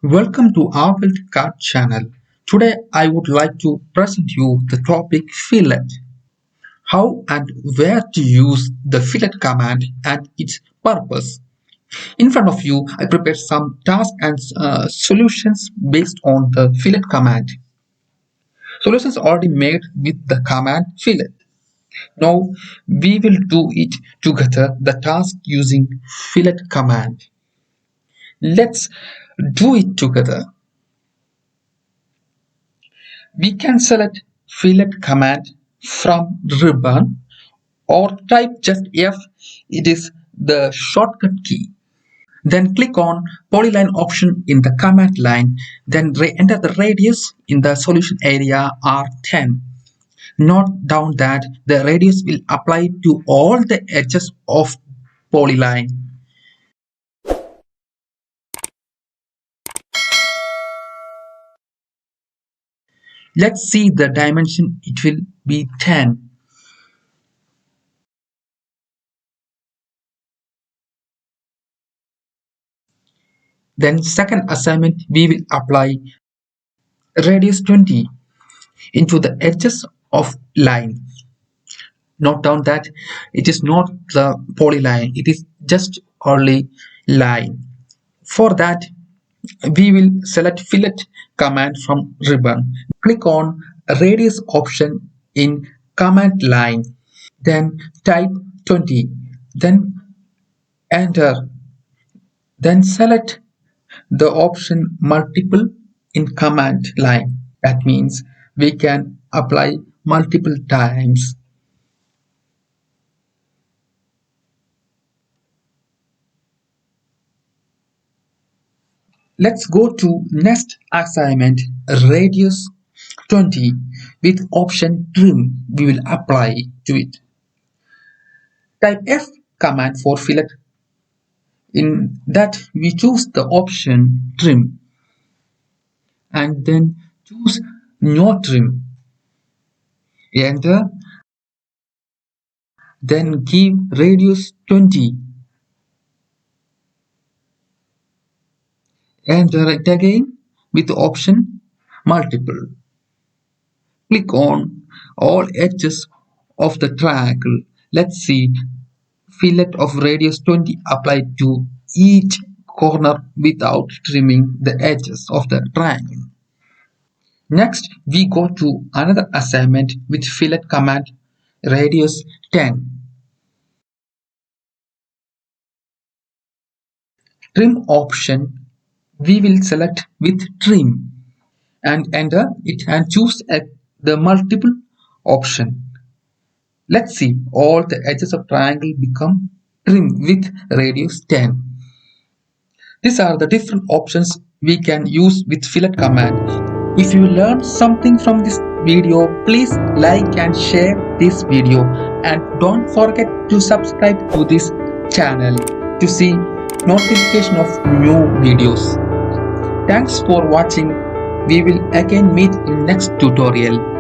Welcome to our Card channel. Today I would like to present you the topic fillet. How and where to use the fillet command and its purpose. In front of you, I prepared some tasks and solutions based on the fillet command. Solutions already made with the command fillet. Now we will do it together, the task using fillet command. Let's do it together. We can select fillet command from ribbon or type just F, it is the shortcut key. Then click on polyline option in the command line, then enter the radius in the solution area R10. Note down that the radius will apply to all the edges of polyline. Let's see the dimension, it will be 10. Then second assignment, we will apply radius 20 into the edges of line. Note down that it is not the polyline, it is just only line. For that, we will select fillet command from ribbon. Click on radius option in command line, then type 20, then enter, then select the option multiple in command line. That means we can apply multiple times. Let's go to next assignment, radius 20 with option trim. We will apply to it. Type F command for fillet. In that we choose the option trim and then choose no trim. Enter, then give radius 20. Enter it again with the option multiple. Click on all edges of the triangle. Let's see fillet of radius 20 applied to each corner without trimming the edges of the triangle. Next, we go to another assignment with fillet command radius 10. Trim option we will select with trim and enter it and choose the multiple option. Let's see all the edges of triangle become trim with radius 10. These are the different options we can use with fillet command. If you learned something from this video, please like and share this video and don't forget to subscribe to this channel to see notification of new videos. Thanks for watching. We will again meet in next tutorial.